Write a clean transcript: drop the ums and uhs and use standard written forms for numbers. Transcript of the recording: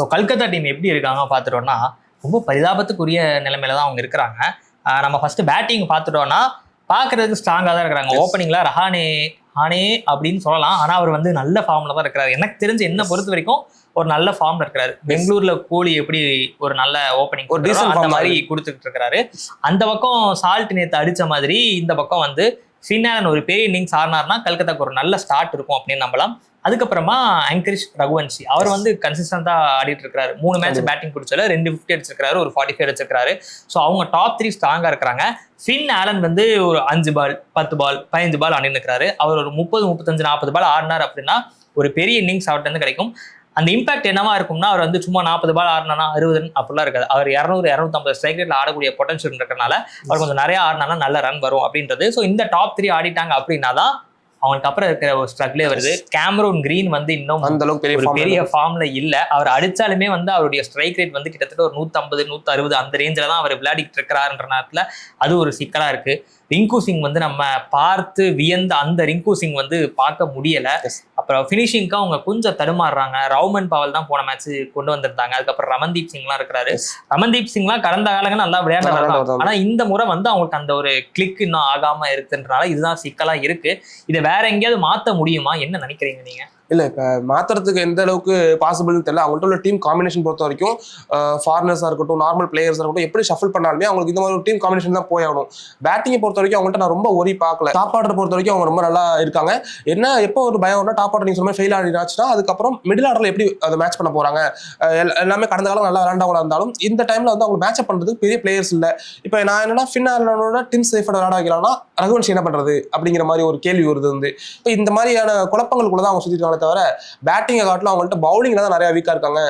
So Calcutta team எப்படி இருக்காங்க பார்த்துட்டோம்னா ரொம்ப பரிதாபத்துக்குரிய நிலைமையில தான் அவங்க இருக்கிறாங்க. நம்ம ஃபர்ஸ்ட் பேட்டிங் பார்த்துட்டோம்னா பார்க்கறதுக்கு ஸ்ட்ராங்காக தான் இருக்கிறாங்க. ஓப்பனிங்ல ஹானே அப்படின்னு சொல்லலாம். ஆனால் அவர் வந்து நல்ல ஃபார்ம்ல தான் இருக்கிறாரு. எனக்கு தெரிஞ்சு என்ன பொறுத்த வரைக்கும் ஒரு நல்ல ஃபார்ம்ல இருக்கிறாரு. பெங்களூர்ல கோலி எப்படி ஒரு நல்ல ஓப்பனிங் அந்த மாதிரி கொடுத்துட்டு இருக்கிறாரு. அந்த பக்கம் சால்ட் நேத்து அடிச்ச மாதிரி இந்த பக்கம் வந்து ஃபின் ஆலன் ஒரு பெரிய இன்னிங்ஸ் ஆடினார்னா கல்கத்தாக்கு ஒரு நல்ல ஸ்டார்ட் இருக்கும் அப்படின்னு நம்பலாம். அதுக்கப்புறமா அங்கரிஷ் ரகுவன்ஷி அவர் வந்து கன்சிஸ்டன்டா ஆடிட்டு இருக்காரு. 3 மேட்ச் பேட்டிங் பிடிச்சல 2 50 அடிச்சிருக்காரு, ஒரு 45 அடிச்சிருக்காரு. ஸோ அவங்க டாப் 3 ஸ்ட்ராங்கா இருக்கிறாங்க. ஃபின் ஆலன் வந்து ஒரு 5 பால் 10 பால் 15 பால் ஆடின்னு இருக்கிறாரு. அவர் ஒரு 30 35 40 பால் ஆடினார் அப்படின்னா ஒரு பெரிய இன்னிங்ஸ் அவர்கிட்ட இருந்து கிடைக்கும். அந்த இம்பாக்ட் என்னவா இருக்கும்னா அவர் வந்து சும்மா 40 பால் ஆடினா 60 அப்படிலாம் இருக்காது. அவர் 200 250 ஸ்ட்ரைக் ரேட்ல ஆடக்கூடிய பொட்டன்ஷியல் இருக்கிறனால அவர் கொஞ்சம் நிறைய ஆடினா நல்ல ரன் வரும் அப்படின்றது. ஸோ இந்த டாப் 3 ஆடிட்டாங்க அப்படின்னா தான் அவனுக்கு அப்புறம் இருக்கிற ஒரு ஸ்ட்ரகிளே வருது. கேமரூன் கிரீன் வந்து இன்னும் அந்த அளவுக்கு பெரிய ஃபார்ம்ல இல்ல. அவர் அடிச்சாலுமே வந்து அவருடைய ஸ்ட்ரைக் ரேட் வந்து கிட்டத்தட்ட ஒரு 150 160 அந்த ரேஞ்சில தான் அவர் விளையாடிட்டு இருக்கிறாருன்ற நேரத்துல அது ஒரு சிக்கலா இருக்கு. ரிங்கு சிங் வந்து நம்ம பார்த்து வியந்த அந்த ரிங்கு சிங் வந்து பார்க்க முடியல. அப்புறம் பினிஷிங்க்கு அவங்க கொஞ்சம் தடுமாறுறாங்க. ரவுமன் பவல் தான் போன மேட்ச் கொண்டு வந்திருந்தாங்க. அதுக்கப்புறம் ரமன்தீப் சிங்லாம் இருக்கிறாரு. ரமன்தீப் சிங்லாம் கடந்த காலங்கள் நல்லா விளையாடுறாங்க. ஆனா இந்த முறை வந்து அவங்களுக்கு அந்த ஒரு கிளிக் இன்னும் ஆகாம இருக்குன்றனால இதுதான் சிக்கலா இருக்கு. இதை வேற எங்கேயாவது மாத்த முடியுமா? என்ன நினைக்கிறீங்க நீங்க? இல்லை, இப்போ மாற்றுறதுக்கு எந்த அளவுக்கு பாசிபிள்னு தெரியல. அவங்கள்ட்ட உள்ள டீம் காம்பினேஷன் பொறுத்த வரைக்கும் ஃபாரினர்ஸாக இருக்கட்டும், நார்மல் பிளேயர்ஸாக இருக்கட்டும், எப்படி ஷஃபில் பண்ணாலுமே அவங்களுக்கு இந்த மாதிரி ஒரு டீம் காம்பினேஷன் தான் போய் ஆகணும். பேட்டிங்கை பொறுத்த வரைக்கும் அவங்கள்ட்ட நான் ரொம்ப ஒரி பார்க்கல. டாப் ஆர்டரை பொறுத்த வரைக்கும் அவங்க ரொம்ப நல்லா இருக்காங்க. என்ன எப்போ ஒரு பயம் வரணும், டாப் ஆர்டர் நீங்கள் சொன்ன ஃபெயில் ஆடினாச்சுன்னா அதுக்கப்புறம் மிடில் ஆர்டரில் எப்படி அதை மேட்ச் பண்ண போகிறாங்க. எல்லாமே கடந்த காலம் நல்லா விளையாண்டவங்களா இருந்தாலும் இந்த டைமில் வந்து அவங்க மேட்ச் பண்ணுறதுக்கு பெரிய பிளேயர்ஸ் இல்லை. இப்போ நான் என்னன்னா ஃபின் ஆலனோட டிம் சேஃபோட விளையாட வைக்கலாம்னா ரகுவன்ஷி என்ன பண்ணுறது அப்படிங்கிற மாதிரி ஒரு கேள்வி வருது. வந்து இப்போ இந்த மாதிரியான குழப்பங்களுக்குள்ள தான் அவங்க சுற்றிட்டு தவிர பேட்டிங்கை காட்டிலும் அவங்கள்ட்ட பவுலிங்ல தான் நிறைய வீக்கா இருக்காங்க.